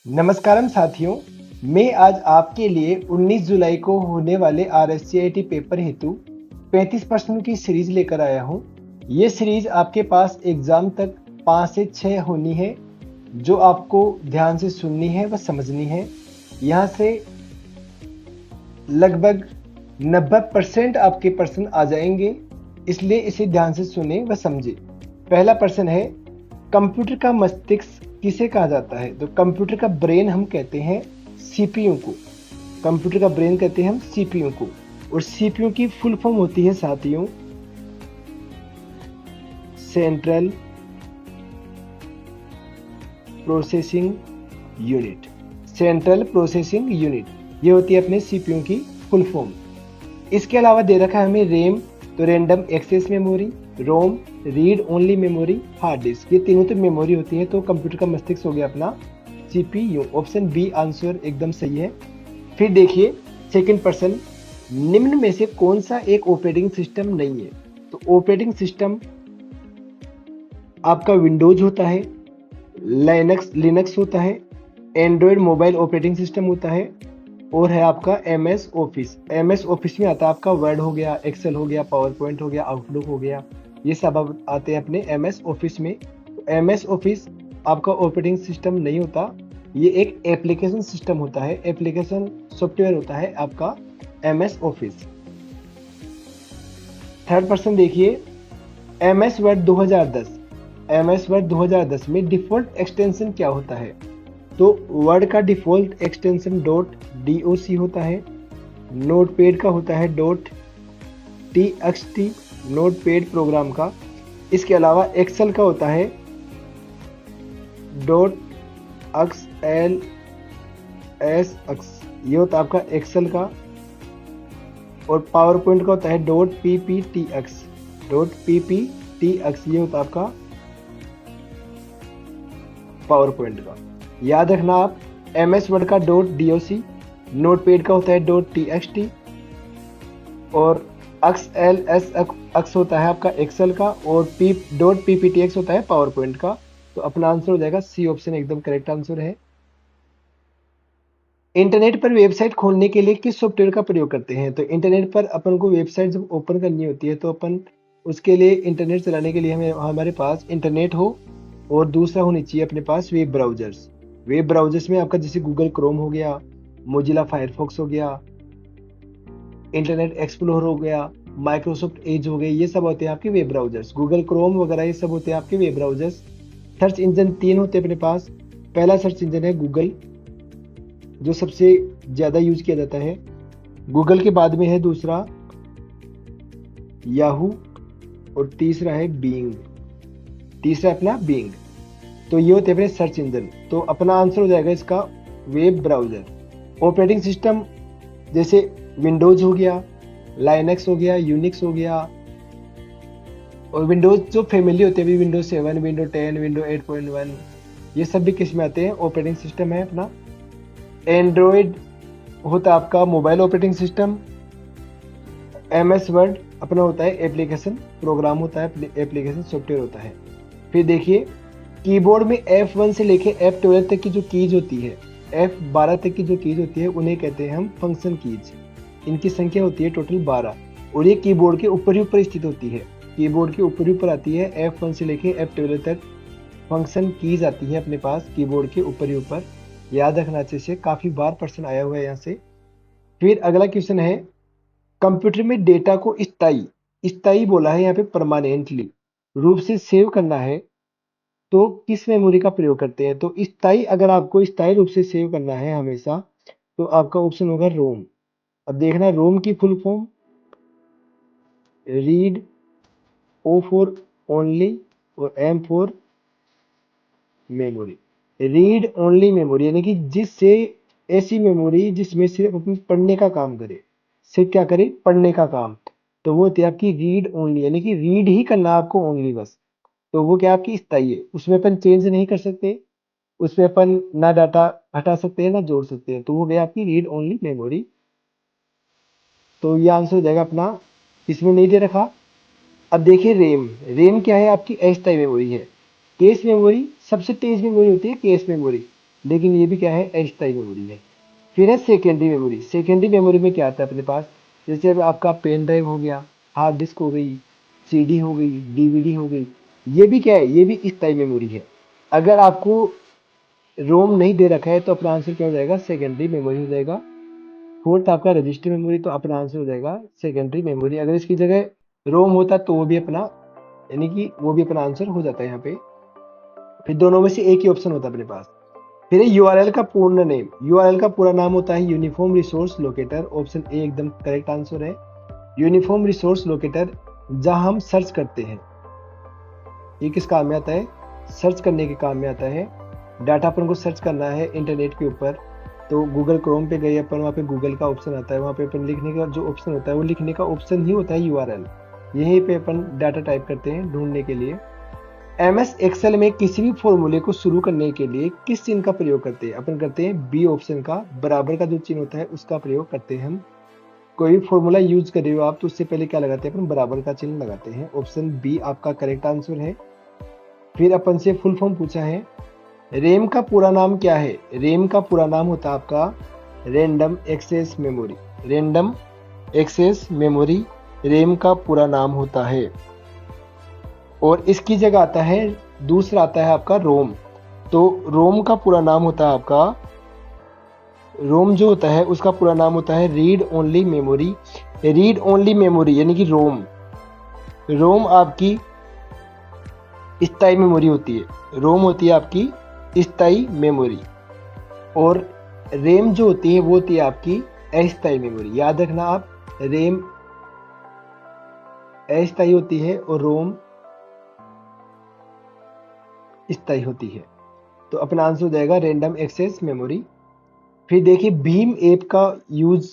नमस्कारम साथियों, मैं आज आपके लिए 19 जुलाई को होने वाले RSCIT पेपर हेतु 35 प्रश्नों की सीरीज लेकर आया हूं। ये सीरीज आपके पास एग्जाम तक 5 से 6 होनी है, जो आपको ध्यान से सुननी है व समझनी है। यहाँ से लगभग 90% आपके प्रश्न आ जाएंगे, इसलिए इसे ध्यान से सुने व समझे। पहला प्रश्न है, कंप्यूटर का मस्तिष्क किसे कहा जाता है? तो कंप्यूटर का ब्रेन हम कहते हैं सीपीयू को। कंप्यूटर का ब्रेन कहते हैं हम सीपीयू को, और सीपीयू की फुल फॉर्म होती है साथियों central processing unit. Central processing unit ये होती है अपने सीपीयू की फुल फॉर्म। इसके अलावा दे रखा है हमें रैम, तो random access memory, ROM, read only memory, hard disk. ये तीनों तो मेमोरी होती है। तो कंप्यूटर का मस्तिष्क हो गया अपना सीपीयू। ऑप्शन बी आंसर एकदम सही है। फिर देखिए सेकंड प्रश्न, निम्न में से कौन सा एक ऑपरेटिंग सिस्टम नहीं है? तो ऑपरेटिंग सिस्टम आपका विंडोज होता है, लिनक्स होता है, एंड्रॉयड मोबाइल ऑपरेटिंग सिस्टम होता है, और है आपका MS ऑफिस। MS ऑफिस में आता है आपका वर्ड हो गया, एक्सेल हो गया, पावर पॉइंट हो गया, आउटलुक हो गया, ये सब अब आते हैं अपने MS ऑफिस में। तो MS ऑफिस आपका ऑपरेटिंग सिस्टम नहीं होता, ये एक एप्लीकेशन सिस्टम होता है, एप्लीकेशन सॉफ्टवेयर होता है आपका MS ऑफिस। थर्ड पर्सन देखिए, MS वर्ड 2010, MS वर्ड 2010 में डिफॉल्ट एक्सटेंशन क्या होता है? तो वर्ड का डिफॉल्ट एक्सटेंशन .doc होता है, नोटपैड का होता है .txt, नोटपैड प्रोग्राम का। इसके अलावा एक्सेल का होता है .xls, ये होता है आपका एक्सेल का, और पावर पॉइंट का होता है .pptx, ये होता है आपका पावर पॉइंट का। याद रखना आप, MS वर्ड का .doc, नोटपैड का होता है .txt, और XLS होता है आपका एक्सेल का, और .pptx होता है पावर पॉइंट का। तो अपना आंसर हो जाएगा सी ऑप्शन एकदम करेक्ट आंसर है। इंटरनेट पर वेबसाइट खोलने के लिए किस सॉफ्टवेयर का प्रयोग करते हैं? तो इंटरनेट पर अपन को वेबसाइट जब ओपन करनी होती है, तो अपन उसके लिए इंटरनेट चलाने के लिए हमें हमारे पास इंटरनेट हो, और दूसरा होनी चाहिए अपने पास वेब ब्राउजर्स। वेब ब्राउजर्स में आपका जैसे गूगल क्रोम हो गया, मोजिला फायरफॉक्स हो गया, इंटरनेट एक्सप्लोरर हो गया, माइक्रोसॉफ्ट एज हो गए, ये सब होते हैं आपके वेब ब्राउजर्स। गूगल क्रोम वगैरह ये सब होते हैं आपके वेब ब्राउजर्स। सर्च इंजन 3 होते हैं अपने पास। पहला सर्च इंजन है गूगल, जो सबसे ज्यादा यूज किया जाता है। गूगल के बाद में है दूसरा याहू, और तीसरा है बीइंग, तीसरा अपना बीइंग। तो ये होते हैं अपने सर्च इंजन। तो अपना आंसर हो जाएगा इसका वेब ब्राउजर। ऑपरेटिंग सिस्टम जैसे विंडोज हो गया, लाइनक्स हो गया, यूनिक्स हो गया, और विंडोज जो फैमिली होते हैं विंडोज 7, विंडो 10, विंडो 8.1, ये सब भी किस में आते हैं? ऑपरेटिंग सिस्टम है अपना। एंड्रॉयड होता है आपका mobile operating system. MS word अपना होता है एप्लीकेशन प्रोग्राम होता है, एप्लीकेशन सॉफ्टवेयर होता है। फिर देखिए कीबोर्ड में F1 से लेके F12 तक की जो कीज होती है, F12 तक की जो कीज होती है, उन्हें कहते हैं हम फंक्शन कीज। इनकी संख्या होती है टोटल 12, और ये कीबोर्ड के ऊपर ही ऊपर स्थित होती है। कीबोर्ड के ऊपर ही ऊपर आती है, F1 से लेके F12 तक फंक्शन कीज आती है अपने पास कीबोर्ड के ऊपर ही ऊपर। याद रखना अच्छे से, काफी बार प्रश्न आया हुआ है यहाँ से। फिर अगला क्वेश्चन है, कंप्यूटर में डेटा को स्थायी स्थायी बोला है यहाँ पे, परमानेंटली रूप से सेव करना है, तो किस मेमोरी का प्रयोग करते हैं? तो स्थायी, अगर आपको स्थायी रूप से सेव करना है हमेशा, तो आपका ऑप्शन होगा रोम। अब देखना, रोम की full form read, O for only, और M for memory. Read only memory यानी कि जिससे ऐसी मेमोरी जिसमें सिर्फ अपने पढ़ने का काम करे, सिर्फ क्या करे? पढ़ने का काम। तो वो होती है आपकी रीड ओनली, यानी कि रीड ही करना आपको ओनली बस। तो वो क्या आपकी स्थायी है, उसमें अपन चेंज नहीं कर सकते, उसमें अपन ना डाटा हटा सकते हैं ना जोड़ सकते हैं। तो वो गया आपकी रीड ओनली मेमोरी। तो ये आंसर हो जाएगा अपना, इसमें नहीं दे रखा। अब देखिए रैम, रैम क्या है? आपकी अस्थायी मेमोरी है। केस मेमोरी सबसे तेज मेमोरी होती है, केस मेमोरी। लेकिन ये भी क्या है, अस्थायी मेमोरी है। फिर है सेकेंडरी मेमोरी। सेकेंडरी मेमोरी में क्या आता है अपने पास, जैसे अब आपका पेन ड्राइव हो गया, हार्ड डिस्क हो गई, सीडी हो गई, डीवीडी हो गई, ये भी क्या है, ये भी स्थायी मेमोरी है। अगर आपको रोम नहीं दे रखा है तो अपना आंसर क्या हो जाएगा, सेकेंडरी मेमोरी हो जाएगा। फोर्थ आपका रजिस्टर मेमोरी, तो अपना आंसर हो जाएगा सेकेंडरी मेमोरी। अगर इसकी जगह रोम होता तो वो भी अपना, यानी कि वो भी अपना आंसर हो जाता है यहाँ पे। फिर दोनों में से एक ही ऑप्शन होता है अपने पास। फिर यूआरएल का पूर्ण नेम। यूआरएल का पूरा नाम होता है uniform resource locator. Option A एकदम करेक्ट आंसर है। यूनिफॉर्म रिसोर्स लोकेटर जहां हम सर्च करते हैं, ये किस काम में आता है, सर्च करने के काम में आता है। डाटा अपन को सर्च करना है इंटरनेट के ऊपर, तो गूगल क्रोम पे गए अपन, वहाँ पे गूगल का ऑप्शन आता है, वहाँ पे अपन लिखने का जो ऑप्शन होता है वो लिखने का ऑप्शन ही होता है यूआरएल। यहीं पे अपन डाटा टाइप करते हैं ढूंढने के लिए। एमएस एक्सेल में किसी भी फॉर्मूले को शुरू करने के लिए किस चिन्ह का प्रयोग करते हैं, अपन करते हैं बी ऑप्शन का, बराबर का जो चिन्ह होता है उसका प्रयोग करते हैं हम। कोई भी फॉर्मूला यूज कर रहे हो आप तो उससे पहले क्या लगाते हैं, अपन बराबर का चिन्ह लगाते हैं। ऑप्शन बी आपका करेक्ट आंसर है। फिर अपन से फुल फॉर्म पूछा है, रैम का पूरा नाम क्या है। रैम का पूरा नाम होता है आपका random access memory. Random access memory RAM का पूरा नाम होता है। और इसकी जगह आता है, दूसरा आता है आपका रोम। तो रोम का पूरा नाम होता है आपका, रोम जो होता है उसका पूरा नाम होता है read only memory. Read only memory यानी कि रोम। रोम आपकी स्थायी मेमोरी होती है। रोम होती है आपकी स्थायी मेमोरी। और रैम जो होती है वो होती है आपकी अस्थायी मेमोरी। याद रखना आप, रैम अस्थायी होती है और रोम स्थायी होती है। तो अपना आंसर हो जाएगा रैंडम एक्सेस मेमोरी। फिर देखिए भीम ऐप का यूज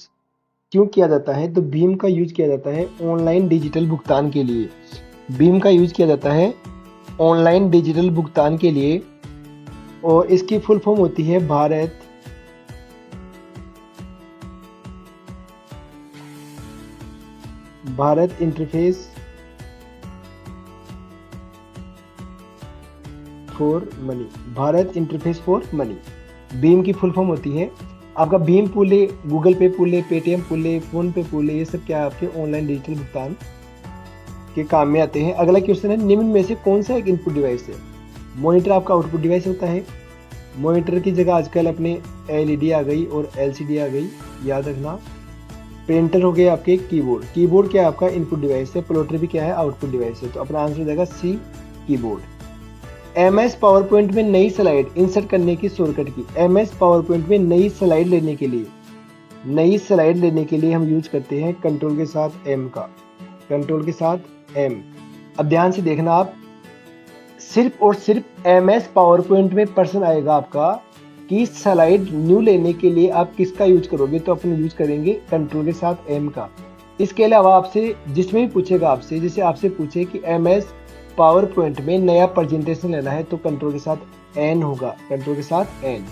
क्यों किया जाता है, तो भीम का यूज किया जाता है ऑनलाइन डिजिटल भुगतान के लिए। भीम का यूज किया जाता है ऑनलाइन डिजिटल भुगतान के लिए। और इसकी फुल फॉर्म होती है Bharat interface for money. Bharat interface for money Bhim की फुल फॉर्म होती है। आपका भीम पूल है, गूगल पे पूल है, पेटीएम पूल है, फोन पे पूल है, ये सब क्या है आपके ऑनलाइन डिजिटल भुगतान के काम में आते हैं। अगला क्वेश्चन है, निम्न में से कौन सा एक इनपुट डिवाइस है। मॉनिटर आपका आउटपुट डिवाइस होता है। मॉनिटर की जगह आजकल अपने एलईडी आ गई और एलसीडी आ गई, याद रखना। प्रिंटर हो गया आपके कीबोर्ड। कीबोर्ड क्या है आपका इनपुट डिवाइस है। प्लॉटर भी क्या है, आउटपुट डिवाइस है। तो अपना आंसर हो जाएगा सी कीबोर्ड। एमएस पावर पॉइंट में नई स्लाइड इंसर्ट करने की शॉर्टकट की। एमएस पावर पॉइंट में नई स्लाइड लेने के लिए, नई स्लाइड लेने के लिए हम यूज करते हैं कंट्रोल के साथ एम का। कंट्रोल के साथ एम। अब ध्यान से देखना आप, सिर्फ और सिर्फ एमएस पावर पॉइंट में प्रश्न आएगा आपका कि स्लाइड न्यू लेने के लिए आप किसका यूज करोगे, तो अपन यूज करेंगे कंट्रोल के साथ एम का। इसके अलावा आपसे जिसमें भी पूछेगा आपसे, जैसे आपसे पूछे कि एमएस पावर पॉइंट में नया प्रेजेंटेशन लेना है तो कंट्रोल के साथ एन होगा, कंट्रोल के साथ एन।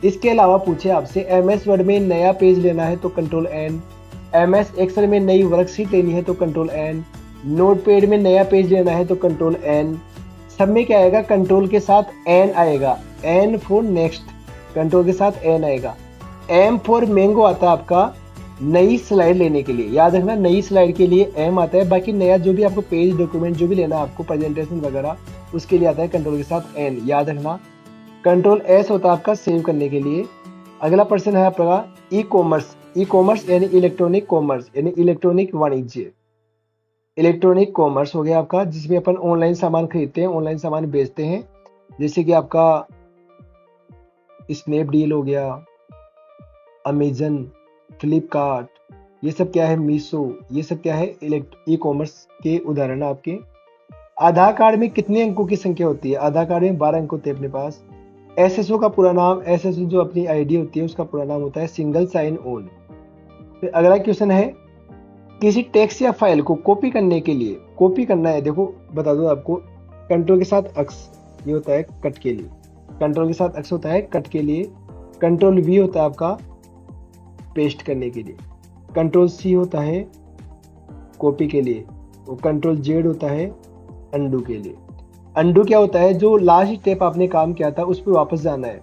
इसके अलावा पूछे आपसे एमएस वर्ड में नया पेज लेना है तो कंट्रोल एन। एमएस एक्सेल में नई वर्कशीट लेनी है तो कंट्रोल एन। नोटपैड में नया पेज लेना है तो कंट्रोल एन। सब में क्या आएगा, कंट्रोल के साथ एन आएगा। एन फॉर नेक्स्ट, कंट्रोल के साथ एन आएगा। एम फॉर मैंगो आता है आपका नई स्लाइड लेने के लिए। याद रखना, नई स्लाइड के लिए एम आता है। बाकी नया जो भी आपको पेज डॉक्यूमेंट जो भी लेना है आपको प्रेजेंटेशन वगैरह, उसके लिए आता है कंट्रोल के साथ एन, याद रखना। कंट्रोल एस होता है आपका सेव करने के लिए। अगला प्रश्न है आपका ई कॉमर्स। ई कॉमर्स यानी इलेक्ट्रॉनिक कॉमर्स यानी इलेक्ट्रॉनिक वाणिज्य। इलेक्ट्रॉनिक कॉमर्स हो गया आपका जिसमें अपन ऑनलाइन सामान खरीदते हैं, ऑनलाइन सामान बेचते हैं, जैसे कि आपका स्नैपडील हो गया, अमेजन, फ्लिपकार्ट, ये सब क्या है, मीशो, ये सब क्या है ई कॉमर्स के उदाहरण आपके। आधार कार्ड में कितने अंकों की संख्या होती है। आधार कार्ड में 12 अंक होते हैं अपने पास। एसएसओ का पूरा नाम, एसएसओ जो अपनी आईडी होती है उसका पूरा नाम होता है सिंगल साइन ऑन। फिर अगला क्वेश्चन है, किसी टेक्स्ट या फाइल को कॉपी करने के लिए, कॉपी करना है, देखो बता दो आपको, कंट्रोल के साथ एक्स ये होता है कट के लिए, कंट्रोल के साथ एक्स होता है कट के लिए। कंट्रोल वी होता है आपका पेस्ट करने के लिए। कंट्रोल सी होता है कॉपी के लिए और कंट्रोल जेड होता है अंडू के लिए। अंडू क्या होता है, जो लास्ट स्टेप आपने काम किया था उस पर वापस जाना है।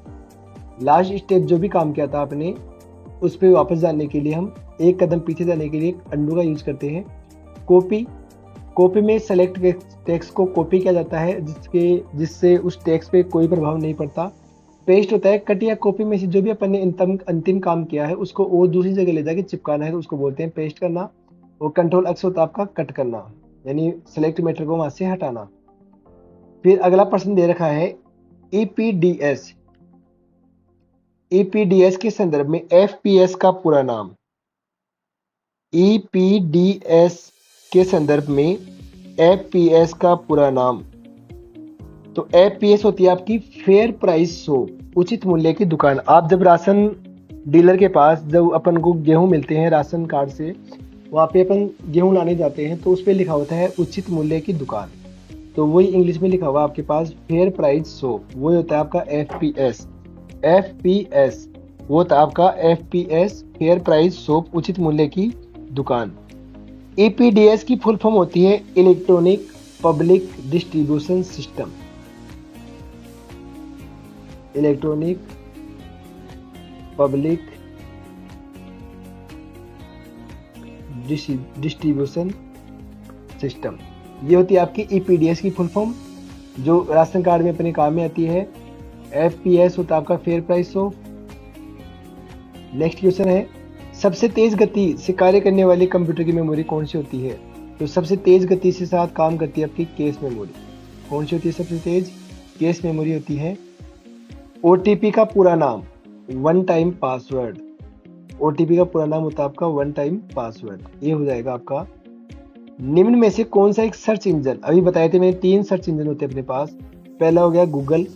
लास्ट स्टेप जो भी काम किया था आपने उस पर वापस जाने के लिए हम एक कदम पीछे जाने के लिए अंडू का यूज करते हैं। कॉपी, कॉपी में सेलेक्ट टेक्स्ट को कॉपी किया जाता है जिससे उस टेक्स्ट पे कोई प्रभाव नहीं पड़ता। पेस्ट होता है कट या कॉपी में से जो भी अपन ने अंतिम काम किया है उसको और दूसरी जगह ले जाके चिपकाना है तो उसको बोलते हैं पेस्ट करना। और कंट्रोल एक्स होता है आपका कट करना, यानी सेलेक्ट मैटर को वहां से हटाना। फिर अगला प्रश्न दे रखा है ईपीडीएस। ईपीडीएस के संदर्भ में एफपीएस का पूरा नाम। ईपीडीएस के संदर्भ में एफपीएस का पूरा नाम। तो एफपीएस होती है आपकी फेयर प्राइस शॉप, उचित मूल्य की दुकान। आप जब राशन डीलर के पास जब अपन को गेहूं मिलते हैं राशन कार्ड से, वहां पे अपन गेहूं लाने जाते हैं तो उस पर लिखा होता है उचित मूल्य की दुकान। तो वही इंग्लिश में लिखा हुआ आपके पास फेयर प्राइस शॉप, वो होता है आपका एफपीएस। एफपीएस वो होता है आपका एफपीएस फेयर प्राइस शॉप, उचित मूल्य की दुकान। ईपीडीएस की फुल फॉर्म होती है electronic public distribution system. Electronic public distribution system, ये होती है आपकी ईपीडीएस की फुल फॉर्म जो राशन कार्ड में अपने काम में आती है। एफपीएस होता है आपका fair price shop. Next question है सबसे तेज गति से कार्य करने वाली कंप्यूटर की मेमोरी कौन सी होती है? तो सबसे तेज गति से साथ काम करती है आपकी केस मेमोरी। कौन सी होती है सबसे तेज? केस मेमोरी होती है। ओटीपी का पूरा नाम वन टाइम पासवर्ड। ओटीपी का पूरा नाम होता है आपका वन टाइम पासवर्ड, ये हो जाएगा आपका। निम्न में से कौन सा एक सर्च इंजन, अभी बताए थे मैंने 3 सर्च इंजन होते हैं अपने पास। पहला हो गया गूगल,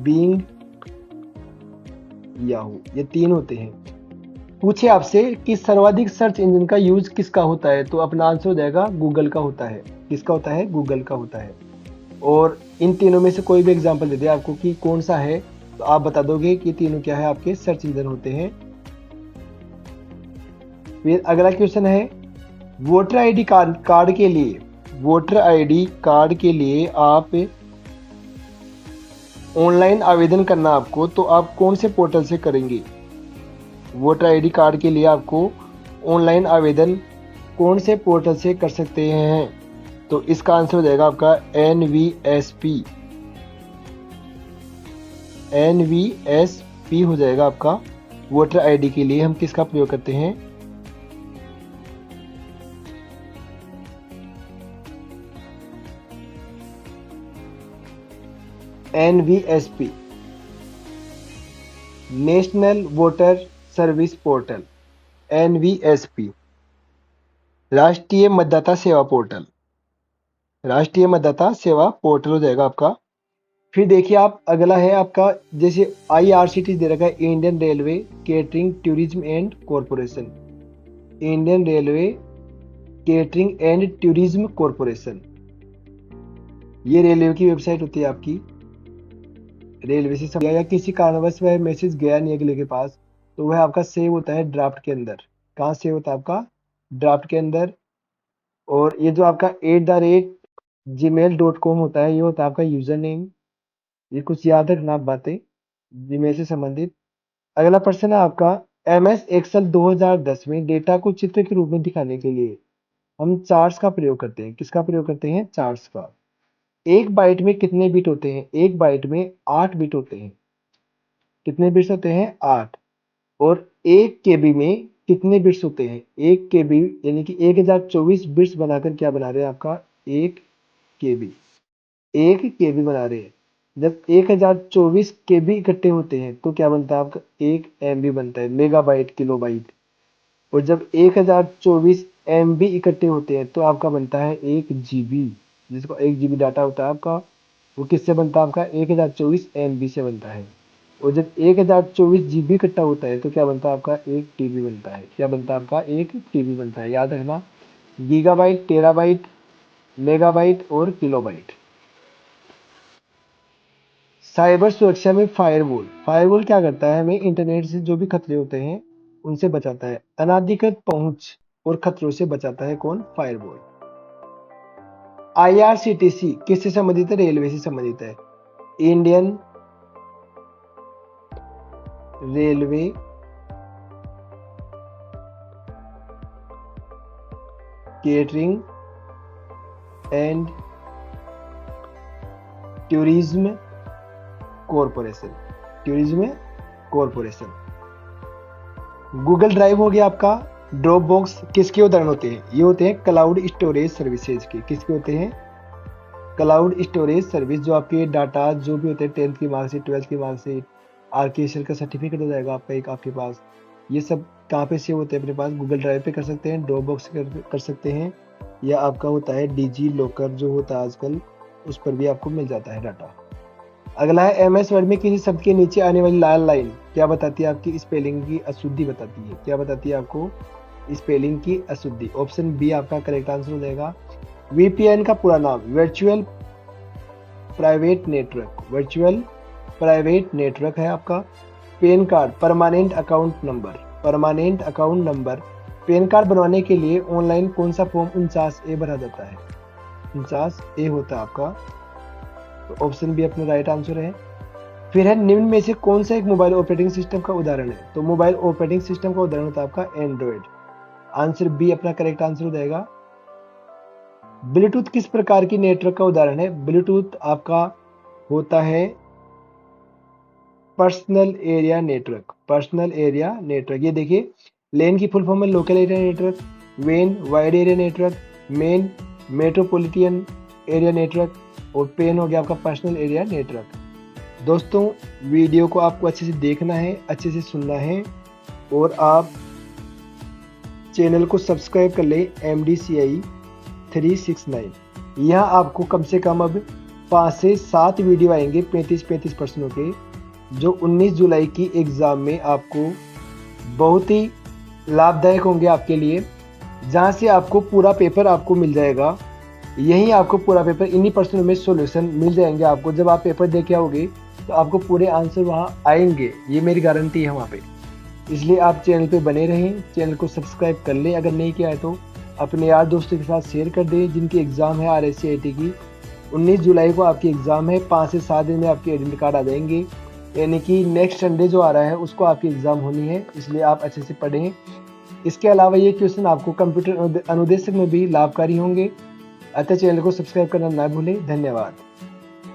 बिंग, याहू, ये 3 होते हैं। पूछे आपसे कि सर्वाधिक सर्च इंजन का यूज किसका होता है, तो अपना आंसर हो जाएगा गूगल का होता है। किसका होता है? गूगल का होता है। और इन तीनों में से कोई भी एग्जांपल दे दे आपको कि कौन सा है, तो आप बता दोगे कि तीनों क्या है, आपके सर्च इंजन होते हैं। फिर अगला क्वेश्चन है वोटर आईडी कार्ड के लिए, वोटर आईडी कार्ड के लिए आप ऑनलाइन आवेदन करना आपको, तो आप कौन से पोर्टल से करेंगे? वोटर आईडी कार्ड के लिए आपको ऑनलाइन आवेदन कौन से पोर्टल से कर सकते हैं? तो इसका आंसर हो जाएगा आपका एनवीएसपी। एनवीएसपी हो जाएगा आपका। वोटर आईडी के लिए हम किसका प्रयोग करते हैं? NVSP, national voter service portal. NVSP राष्ट्रीय मतदाता सेवा पोर्टल। राष्ट्रीय मतदाता सेवा पोर्टल हो जाएगा आपका। फिर देखिए आप अगला है आपका, जैसे आईआरसीटी दे रखा है Indian railway catering tourism and corporation. Indian railway catering and tourism corporation, ये रेलवे की वेबसाइट होती है आपकी। रेलवे से समझ या किसी कारणवश वह मैसेज गया नहीं अगले के पास, तो वह आपका सेव होता है ड्राफ्ट के अंदर। कहाँ सेव होता है आपका? ड्राफ्ट के अंदर। और ये जो आपका @gmail.com होता है, ये होता है आपका यूजर नेम। ये कुछ याद रखना आप बातें जीमेल से संबंधित। अगला प्रश्न है आपका MS एक्सेल 2010 में डेटा को चित्र के रूप में दिखाने के लिए हम चार्ट्स का प्रयोग करते हैं। किसका प्रयोग करते हैं? चार्ट्स का। एक बाइट में कितने बिट होते हैं? एक बाइट में 8 बिट होते हैं। कितने बिट्स होते हैं? 8। और 1 केबी में कितने बिट्स होते हैं? 1 केबी यानी कि 1024 बिट्स बनाकर क्या बना रहे हैं आपका? 1 केबी। 1 केबी बना रहे हैं। जब 1024 केबी इकट्ठे होते हैं तो क्या बनता है आपका? 1 MB बनता है, मेगाबाइट किलोबाइट। और जब 1024 MB इकट्ठे होते हैं तो आपका बनता है 1 GB, जिसको 1 GB डाटा होता है आपका, वो किससे बनता है आपका? 1024 MB से बनता है। और जब 1024 GB इकट्ठा होता है तो क्या बनता है आपका? 1 TB बनता है। क्या बनता है आपका? 1 TB बनता है। याद रखना, गीगाबाइट, टेराबाइट, मेगाबाइट और किलोबाइट। साइबर सुरक्षा में फायरवॉल, फायरवॉल क्या करता है? हमें इंटरनेट से जो भी खतरे होते हैं उनसे बचाता है। अनाधिकृत पहुंच और खतरों से बचाता है कौन? फायरवॉल। आईआरसीटीसी किससे संबंधित है? रेलवे से संबंधित है। Indian railway, catering and tourism corporation. Tourism corporation. Google drive हो गया आपका। ड्रॉप बॉक्स किसके उदाहरण होते हैं? ये होते हैं क्लाउड स्टोरेज सर्विसेज के। किसके होते हैं? Cloud storage service. जो आपके डाटा जो भी होते हैं, 10th की मार्कशीट, 12th की मार्कशीट, आर्किटेक्चर का सर्टिफिकेट हो जाएगा आपका एक आपके पास, ये सब कहाँ पे सेव होते हैं अपने पास? गूगल ड्राइव पे कर सकते हैं, ड्रॉप बॉक्स कर सकते हैं, या आपका होता है डिजी लॉकर जो होता है आजकल, उस पर भी आपको मिल जाता है डाटा। अगला है एमएस वर्ड में किसी शब्द के नीचे आने वाली लाल लाइन क्या बताती है? आपकी स्पेलिंग की अशुद्धि बताती है। क्या बताती है आपको? स्पेलिंग की अशुद्धि। ऑप्शन बी आपका करेक्ट आंसर हो जाएगा। वीपीएन का पूरा नाम virtual private network. Virtual private network है आपका। Pan card permanent account number. Permanent account number. Pan card बनवाने के लिए ऑनलाइन कौन सा फॉर्म 49A भरा जाता है? 49A होता है आपका। तो ऑप्शन बी अपना राइट आंसर है। फिर है निम्न में से कौन सा एक मोबाइल ऑपरेटिंग सिस्टम का उदाहरण है? तो मोबाइल ऑपरेटिंग सिस्टम का उदाहरण होता है आपका एंड्रॉइड। आंसर बी अपना करेक्ट आंसर हो जाएगा। ब्लूटूथ किस प्रकार की नेटवर्क का उदाहरण है? ब्लूटूथ आपका होता है personal area network. Personal area network. ये देखिए, लेन की फुल फॉर्म है local area network, when wide area network, main metropolitan area network, और पेन हो गया आपका पर्सनल एरिया नेटवर्क। दोस्तों, वीडियो को आपको अच्छे से देखना है, अच्छे से सुनना है, और आप चैनल को सब्सक्राइब कर लें MDCI 369। यहाँ आपको कम से कम अब 5 से 7 वीडियो आएंगे 35 प्रश्नों के, जो 19 जुलाई की एग्ज़ाम में आपको बहुत ही लाभदायक होंगे आपके लिए, जहाँ से आपको पूरा पेपर आपको मिल जाएगा। यहीं आपको पूरा पेपर इन्हीं प्रश्नों में सॉल्यूशन मिल जाएंगे आपको। जब आप पेपर दे के आओगे तो आपको पूरे आंसर वहाँ आएंगे, ये मेरी गारंटी है वहाँ पे। इसलिए आप चैनल पे बने रहें, चैनल को सब्सक्राइब कर लें। अगर नहीं किया है तो अपने यार दोस्तों के साथ शेयर कर दें जिनकी एग्ज़ाम है RSCIT की। 19 जुलाई को आपकी एग्ज़ाम है। 5 से 7 दिन में आपके एडमिट कार्ड आ जाएंगे, यानी कि नेक्स्ट संडे जो आ रहा है उसको आपकी एग्ज़ाम होनी है। इसलिए आप अच्छे से पढ़ें। इसके अलावा ये क्वेश्चन आपको कंप्यूटर अनुदेशक में भी लाभकारी होंगे। अतः चैनल को सब्सक्राइब करना ना भूलें। धन्यवाद।